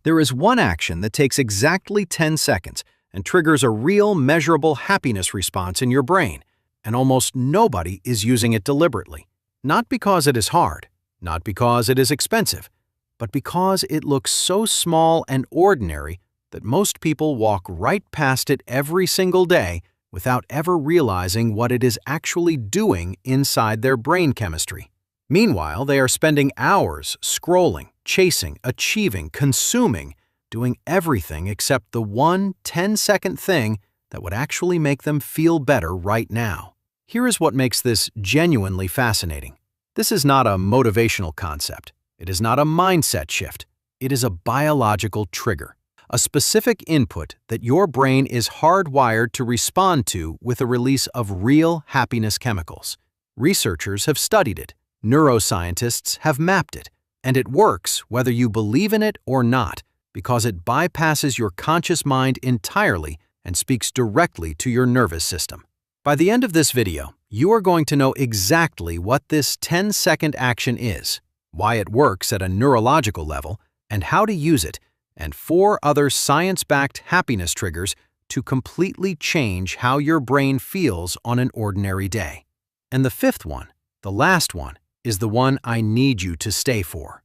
There is one action that takes exactly 10 seconds and triggers a real, measurable happiness response in your brain, and almost nobody is using it deliberately. Not because it is hard, not because it is expensive, but because it looks so small and ordinary that most people walk right past it every single day without ever realizing what it is actually doing inside their brain chemistry. Meanwhile, they are spending hours scrolling, chasing, achieving, consuming, doing everything except the one 10-second thing that would actually make them feel better right now. Here is what makes this genuinely fascinating. This is not a motivational concept. It is not a mindset shift. It is a biological trigger, a specific input that your brain is hardwired to respond to with a release of real happiness chemicals. Researchers have studied it. Neuroscientists have mapped it, and it works whether you believe in it or not, because it bypasses your conscious mind entirely and speaks directly to your nervous system. By the end of this video, you are going to know exactly what this 10-second action is, why it works at a neurological level, and how to use it, and 4 other science-backed happiness triggers to completely change how your brain feels on an ordinary day. And the 5th one, the last one, is the one I need you to stay for.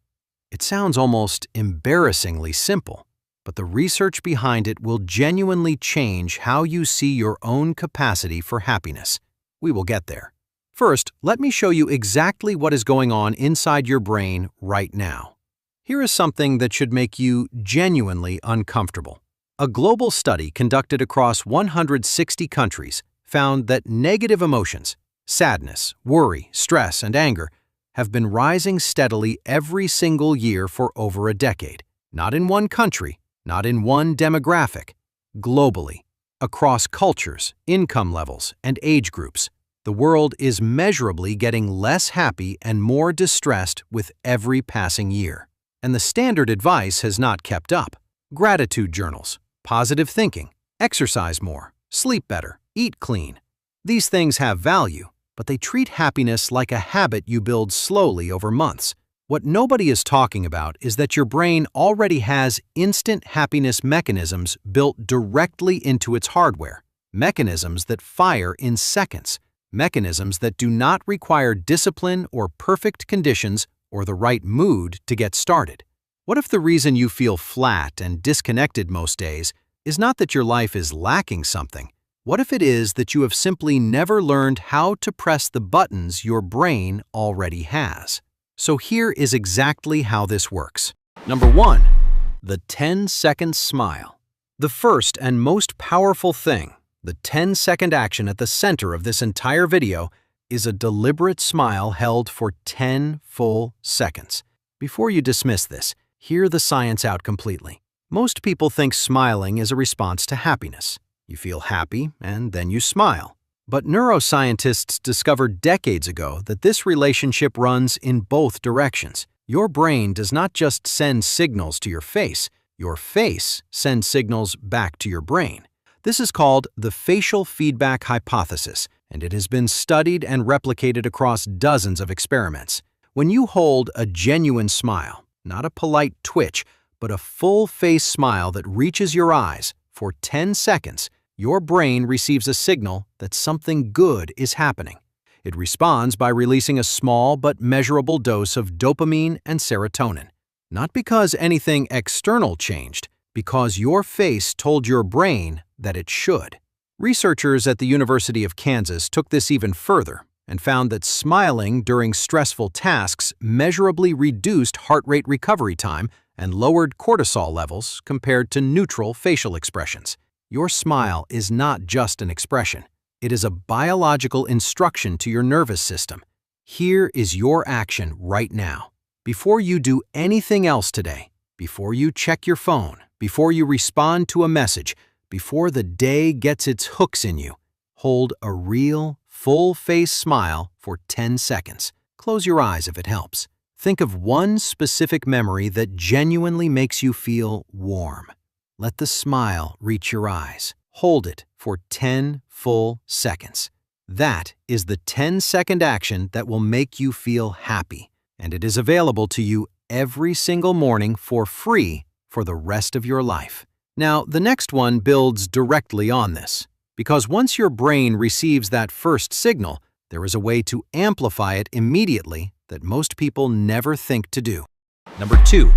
It sounds almost embarrassingly simple, but the research behind it will genuinely change how you see your own capacity for happiness. We will get there. First, let me show you exactly what is going on inside your brain right now. Here is something that should make you genuinely uncomfortable. A global study conducted across 160 countries found that negative emotions, sadness, worry, stress, and anger, have been rising steadily every single year for over a decade. Not in one country, not in one demographic, globally, across cultures, income levels, and age groups. The world is measurably getting less happy and more distressed with every passing year. And the standard advice has not kept up. Gratitude journals, positive thinking, exercise more, sleep better, eat clean. These things have value, but they treat happiness like a habit you build slowly over months. What nobody is talking about is that your brain already has instant happiness mechanisms built directly into its hardware, mechanisms that fire in seconds, mechanisms that do not require discipline or perfect conditions or the right mood to get started. What if the reason you feel flat and disconnected most days is not that your life is lacking something? What if it is that you have simply never learned how to press the buttons your brain already has? So here is exactly how this works. Number 1, the 10-second smile. The first and most powerful thing, the 10-second action at the center of this entire video, is a deliberate smile held for 10 full seconds. Before you dismiss this, hear the science out completely. Most people think smiling is a response to happiness. You feel happy, and then you smile. But neuroscientists discovered decades ago that this relationship runs in both directions. Your brain does not just send signals to your face sends signals back to your brain. This is called the facial feedback hypothesis, and it has been studied and replicated across dozens of experiments. When you hold a genuine smile, not a polite twitch, but a full-face smile that reaches your eyes for 10 seconds, your brain receives a signal that something good is happening. It responds by releasing a small but measurable dose of dopamine and serotonin. Not because anything external changed, because your face told your brain that it should. Researchers at the University of Kansas took this even further and found that smiling during stressful tasks measurably reduced heart rate recovery time and lowered cortisol levels compared to neutral facial expressions. Your smile is not just an expression. It is a biological instruction to your nervous system. Here is your action right now. Before you do anything else today, before you check your phone, before you respond to a message, before the day gets its hooks in you, hold a real, full-face smile for 10 seconds. Close your eyes if it helps. Think of one specific memory that genuinely makes you feel warm. Let the smile reach your eyes. Hold it for 10 full seconds. That is the 10-second action that will make you feel happy, and it is available to you every single morning for free for the rest of your life. Now, the next one builds directly on this, because once your brain receives that first signal, there is a way to amplify it immediately that most people never think to do. Number 2,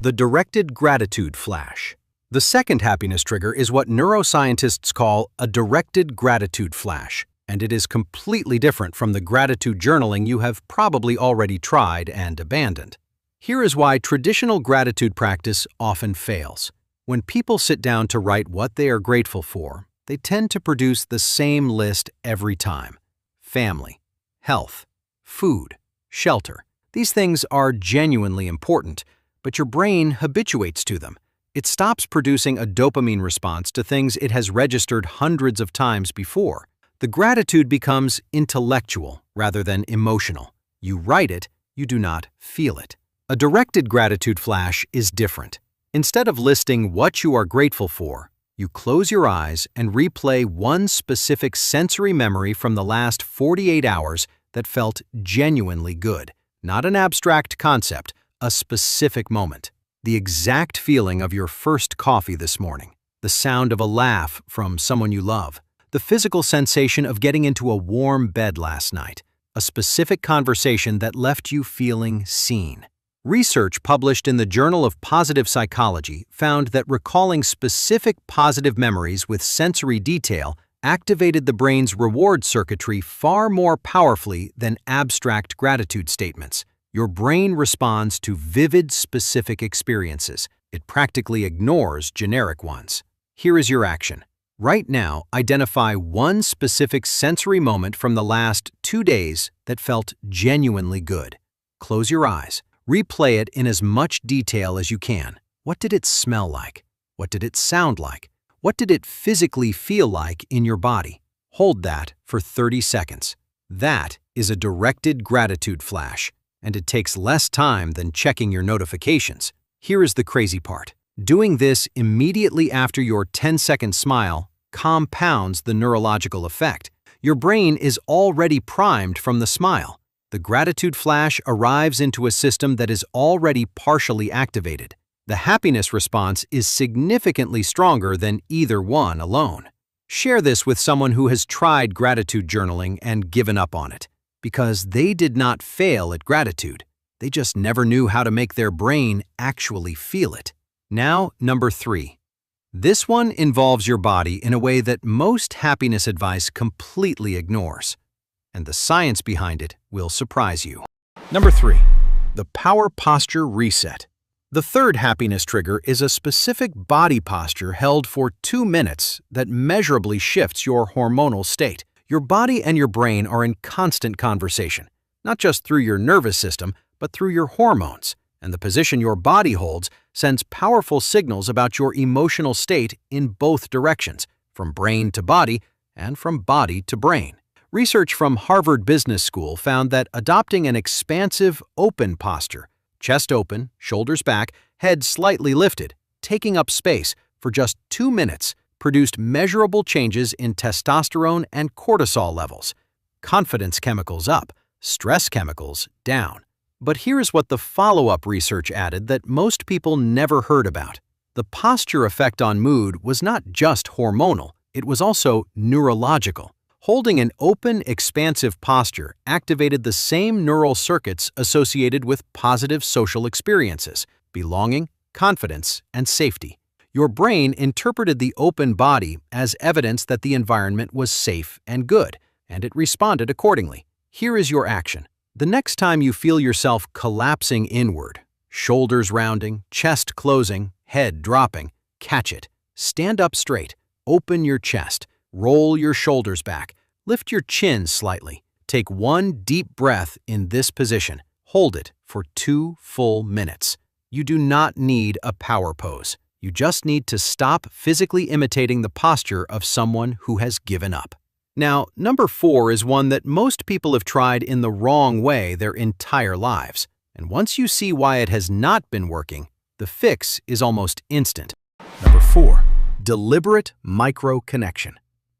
the directed gratitude flash. The second happiness trigger is what neuroscientists call a directed gratitude flash, and it is completely different from the gratitude journaling you have probably already tried and abandoned. Here is why traditional gratitude practice often fails. When people sit down to write what they are grateful for, they tend to produce the same list every time. Family, health, food, shelter. These things are genuinely important, but your brain habituates to them. It stops producing a dopamine response to things it has registered hundreds of times before. The gratitude becomes intellectual rather than emotional. You write it, you do not feel it. A directed gratitude flash is different. Instead of listing what you are grateful for, you close your eyes and replay one specific sensory memory from the last 48 hours that felt genuinely good. Not an abstract concept, a specific moment. The exact feeling of your first coffee this morning, the sound of a laugh from someone you love, the physical sensation of getting into a warm bed last night, a specific conversation that left you feeling seen. Research published in the Journal of Positive Psychology found that recalling specific positive memories with sensory detail activated the brain's reward circuitry far more powerfully than abstract gratitude statements. Your brain responds to vivid, specific experiences. It practically ignores generic ones. Here is your action. Right now, identify one specific sensory moment from the last 2 days that felt genuinely good. Close your eyes. Replay it in as much detail as you can. What did it smell like? What did it sound like? What did it physically feel like in your body? Hold that for 30 seconds. That is a directed gratitude flash, and it takes less time than checking your notifications. Here is the crazy part. Doing this immediately after your 10-second smile compounds the neurological effect. Your brain is already primed from the smile. The gratitude flash arrives into a system that is already partially activated. The happiness response is significantly stronger than either one alone. Share this with someone who has tried gratitude journaling and given up on it, because they did not fail at gratitude. They just never knew how to make their brain actually feel it. Now, number 3. This one involves your body in a way that most happiness advice completely ignores. And the science behind it will surprise you. Number 3. The power posture reset. The third happiness trigger is a specific body posture held for 2 minutes that measurably shifts your hormonal state. Your body and your brain are in constant conversation, not just through your nervous system, but through your hormones, and the position your body holds sends powerful signals about your emotional state in both directions, from brain to body and from body to brain. Research from Harvard Business School found that adopting an expansive, open posture, chest open, shoulders back, head slightly lifted, taking up space for just 2 minutes, produced measurable changes in testosterone and cortisol levels. Confidence chemicals up, stress chemicals down. But here's what the follow-up research added that most people never heard about. The posture effect on mood was not just hormonal, it was also neurological. Holding an open, expansive posture activated the same neural circuits associated with positive social experiences, belonging, confidence, and safety. Your brain interpreted the open body as evidence that the environment was safe and good, and it responded accordingly. Here is your action. The next time you feel yourself collapsing inward, shoulders rounding, chest closing, head dropping, catch it. Stand up straight, open your chest, roll your shoulders back, lift your chin slightly. Take 1 deep breath in this position. Hold it for 2 full minutes. You do not need a power pose. You just need to stop physically imitating the posture of someone who has given up. Now, number 4 is one that most people have tried in the wrong way their entire lives. And once you see why it has not been working, the fix is almost instant. Number 4. Deliberate micro-connection.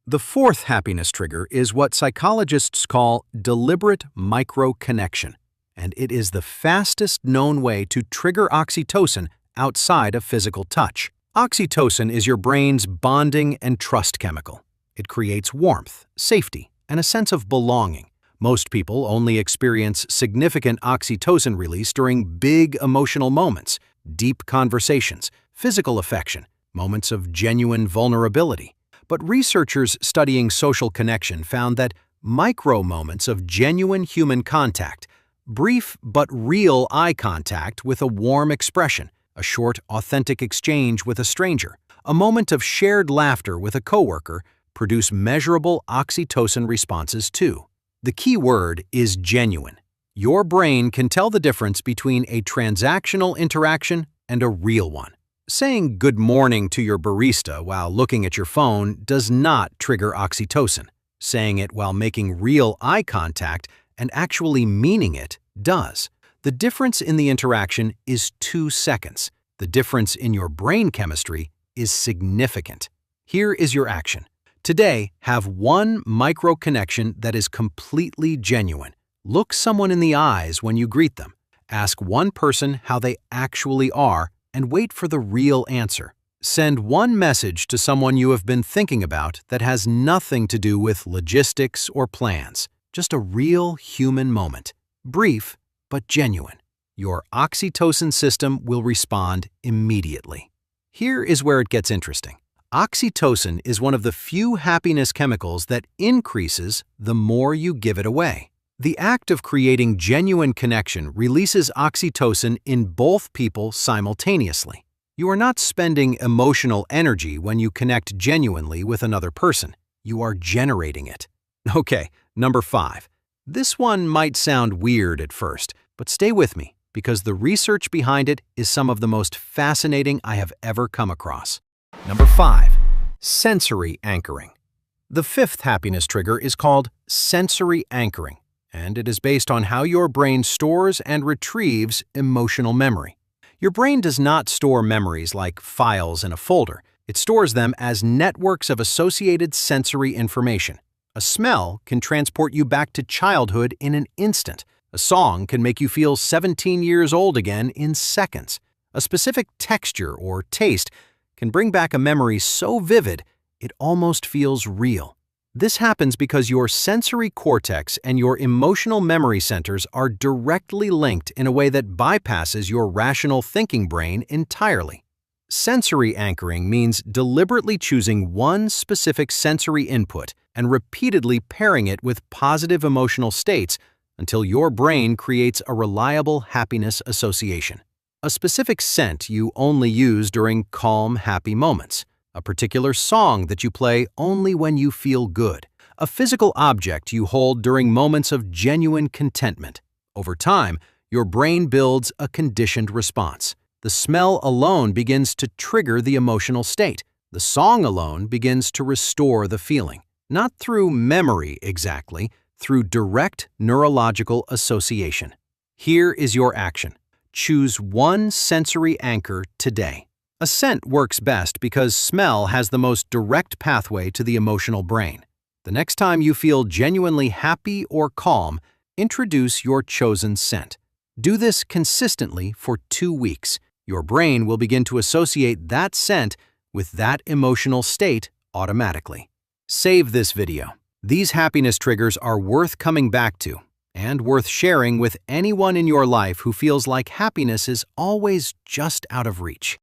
The fourth happiness trigger is what psychologists call deliberate micro-connection, and it is the fastest known way to trigger oxytocin outside of physical touch. Oxytocin is your brain's bonding and trust chemical. It creates warmth, safety, and a sense of belonging. Most people only experience significant oxytocin release during big emotional moments, deep conversations, physical affection, moments of genuine vulnerability. But researchers studying social connection found that micro moments of genuine human contact, brief but real eye contact with a warm expression, a short, authentic exchange with a stranger, a moment of shared laughter with a coworker, produce measurable oxytocin responses too. The key word is genuine. Your brain can tell the difference between a transactional interaction and a real one. Saying good morning to your barista while looking at your phone does not trigger oxytocin. Saying it while making real eye contact and actually meaning it does. The difference in the interaction is 2 seconds. The difference in your brain chemistry is significant. Here is your action. Today, have one micro connection that is completely genuine. Look someone in the eyes when you greet them. Ask one person how they actually are and wait for the real answer. Send one message to someone you have been thinking about that has nothing to do with logistics or plans. Just a real human moment. Brief, but genuine. Your oxytocin system will respond immediately. Here is where it gets interesting. Oxytocin is one of the few happiness chemicals that increases the more you give it away. The act of creating genuine connection releases oxytocin in both people simultaneously. You are not spending emotional energy when you connect genuinely with another person. You are generating it. Okay, number 5. This one might sound weird at first, but stay with me because the research behind it is some of the most fascinating I have ever come across. Number 5. Sensory anchoring. The 5th happiness trigger is called sensory anchoring, and it is based on how your brain stores and retrieves emotional memory. Your brain does not store memories like files in a folder. It stores them as networks of associated sensory information. A smell can transport you back to childhood in an instant. A song can make you feel 17 years old again in seconds. A specific texture or taste can bring back a memory so vivid it almost feels real. This happens because your sensory cortex and your emotional memory centers are directly linked in a way that bypasses your rational thinking brain entirely. Sensory anchoring means deliberately choosing one specific sensory input and repeatedly pairing it with positive emotional states until your brain creates a reliable happiness association. A specific scent you only use during calm, happy moments. A particular song that you play only when you feel good. A physical object you hold during moments of genuine contentment. Over time, your brain builds a conditioned response. The smell alone begins to trigger the emotional state. The song alone begins to restore the feeling. Not through memory exactly, through direct neurological association. Here is your action. Choose one sensory anchor today. A scent works best because smell has the most direct pathway to the emotional brain. The next time you feel genuinely happy or calm, introduce your chosen scent. Do this consistently for 2 weeks. Your brain will begin to associate that scent with that emotional state automatically. Save this video. These happiness triggers are worth coming back to and worth sharing with anyone in your life who feels like happiness is always just out of reach.